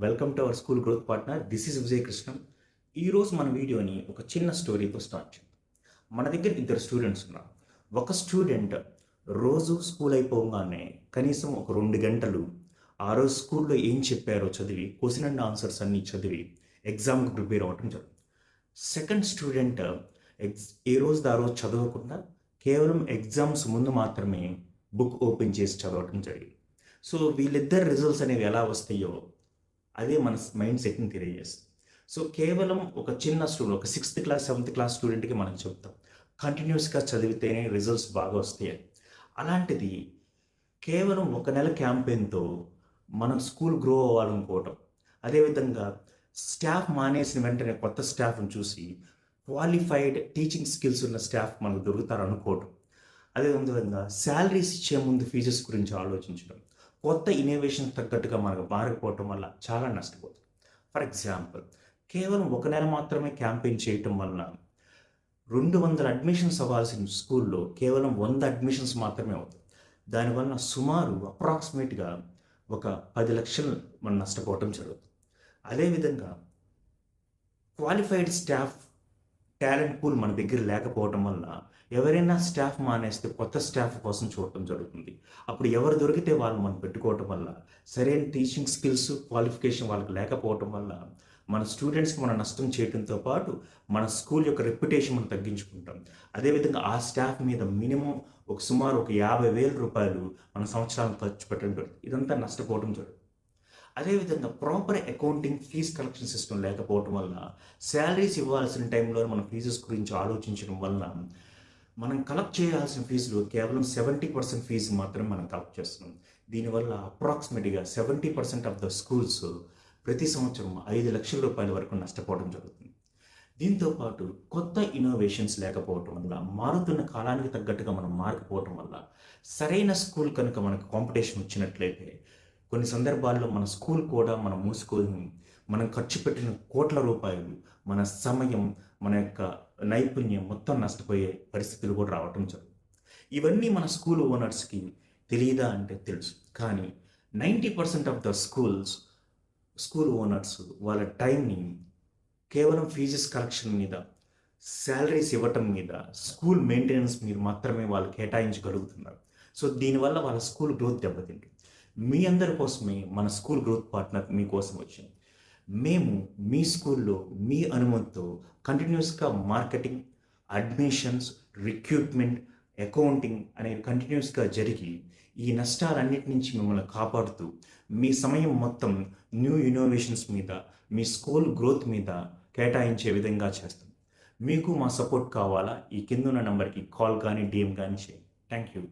Welcome to our school growth partner. This is Vijay Krishnan. ఈరోజు మన వీడియోని ఒక చిన్న స్టోరీతో స్టార్ట్ చేద్దాం. మన దగ్గర ఇద్దరు స్టూడెంట్స్ ఉన్నారు. ఒక స్టూడెంట్ రోజు స్కూల్ అయిపోగానే కనీసం ఒక 2 గంటలు ఆ రోజు స్కూల్లో ఏం చెప్పారో చదివి, క్వశ్చన్ అండ్ ఆన్సర్స్ అన్నీ చదివి ఎగ్జామ్కి ప్రిపేర్ అవ్వటం జరుగుతుంది. సెకండ్ స్టూడెంట్ ఏ రోజు ఆ రోజు చదవకుండా కేవలం ఎగ్జామ్స్ ముందు మాత్రమే బుక్ ఓపెన్ చేసి చదవటం జరిగింది. సో వీళ్ళిద్దరు రిజల్ట్స్ అనేవి ఎలా వస్తాయో అదే మన మైండ్ సెట్ని తెలియజేస్తుంది. సో కేవలం ఒక చిన్న స్టూడెంట్, ఒక 6th క్లాస్ 7th క్లాస్ స్టూడెంట్కి మనం చెప్తాం కంటిన్యూస్గా చదివితేనే రిజల్ట్స్ బాగా వస్తాయి. అలాంటిది కేవలం 1 నెల క్యాంపెయిన్తో మనం స్కూల్ గ్రో అవ్వాలనుకోవటం, అదేవిధంగా స్టాఫ్ మానేసిన వెంటనే కొత్త స్టాఫ్ని చూసి క్వాలిఫైడ్ టీచింగ్ స్కిల్స్ ఉన్న స్టాఫ్ మనకు దొరుకుతారు అనుకోవటం, అదేవిధంగా శాలరీస్ ఇచ్చే ముందు ఫీజెస్ గురించి ఆలోచించడం, కొత్త ఇన్నోవేషన్ తగ్గట్టుగా మనకు మారిపోవటం వల్ల చాలా నష్టపోతుంది. ఫర్ ఎగ్జాంపుల్, కేవలం 1 నెల మాత్రమే క్యాంపెయిన్ చేయటం వలన 200 అడ్మిషన్స్ అవ్వాల్సిన స్కూల్లో కేవలం 100 అడ్మిషన్స్ మాత్రమే అవుతుంది. దానివల్ల సుమారు అప్రాక్సిమేట్గా ఒక 10 లక్షలు మనం నష్టపోవటం జరుగుతుంది. అదేవిధంగా క్వాలిఫైడ్ స్టాఫ్ టాలెంట్ పూల్ మన దగ్గర లేకపోవడం వల్ల ఎవరైనా స్టాఫ్ మానేస్తే కొత్త స్టాఫ్ కోసం చూడటం జరుగుతుంది. అప్పుడు ఎవరు దొరికితే వాళ్ళు మనం పెట్టుకోవటం వల్ల సరైన టీచింగ్ స్కిల్స్ క్వాలిఫికేషన్ వాళ్ళకి లేకపోవటం వల్ల మన స్టూడెంట్స్కి మనం నష్టం చేయడంతో పాటు మన స్కూల్ యొక్క రెప్యుటేషన్ మనం తగ్గించుకుంటాం. అదేవిధంగా ఆ స్టాఫ్ మీద మినిమం సుమారు 50,000 రూపాయలు మన సంవత్సరానికి ఖర్చు పెట్టడం జరుగుతుంది. ఇదంతా నష్టపోవడం జరుగుతుంది. అదేవిధంగా proper accounting fees collection system లేకపోవటం వల్ల శాలరీస్ ఇవ్వాల్సిన టైంలో మన ఫీజెస్ గురించి ఆలోచించడం వల్ల మనం కలెక్ట్ చేయాల్సిన ఫీజులు కేవలం 70% ఫీజు మాత్రమే మనం కలెక్ట్ చేస్తున్నాం. దీనివల్ల అప్రాక్సిమేట్గా 70% ఆఫ్ ద స్కూల్స్ ప్రతి సంవత్సరం 5 లక్షల రూపాయల వరకు నష్టపోవడం జరుగుతుంది. దీంతోపాటు కొత్త ఇన్నోవేషన్స్ లేకపోవటం వల్ల, మారుతున్న కాలానికి తగ్గట్టుగా మనం మారకపోవటం వల్ల, సరైన స్కూల్ కనుక మనకు కాంపిటీషన్ వచ్చినట్లయితే కొన్ని సందర్భాల్లో మన స్కూల్ కూడా మనం మూసుకొని మనం ఖర్చు పెట్టిన కోట్ల రూపాయలు, మన సమయం, మన యొక్క నైపుణ్యం మొత్తం నష్టపోయే పరిస్థితులు కూడా రావటం జరుగుతుంది. ఇవన్నీ మన స్కూల్ ఓనర్స్కి తెలియదా అంటే తెలుసు. కానీ 90% ఆఫ్ ద స్కూల్ ఓనర్స్ వాళ్ళ టైంని కేవలం ఫీజెస్ కలెక్షన్ మీద, శాలరీస్ ఇవ్వటం మీద, స్కూల్ మెయింటెనెన్స్ మీద మాత్రమే వాళ్ళు కేటాయించగలుగుతున్నారు. సో దీనివల్ల వాళ్ళ స్కూల్ గ్రోత్ దెబ్బతింటుంది. మీ అందరి కోసమే మన స్కూల్ గ్రోత్ పార్ట్నర్ మీకోసం వచ్చింది. మేము మీ స్కూల్లో మీ అనుమతితో కంటిన్యూస్గా మార్కెటింగ్, అడ్మిషన్స్, రిక్రూట్మెంట్, అకౌంటింగ్ అనేవి కంటిన్యూస్గా జరిగి ఈ నష్టాలన్నిటి నుంచి మిమ్మల్ని కాపాడుతూ మీ సమయం మొత్తం న్యూ ఇన్నోవేషన్స్ మీద, మీ స్కూల్ గ్రోత్ మీద కేటాయించే విధంగా చేస్తాం. మీకు మా సపోర్ట్ కావాలా? ఈ కింద ఉన్న నెంబర్కి కాల్ కానీ DM కానీ చేయండి. Thank you.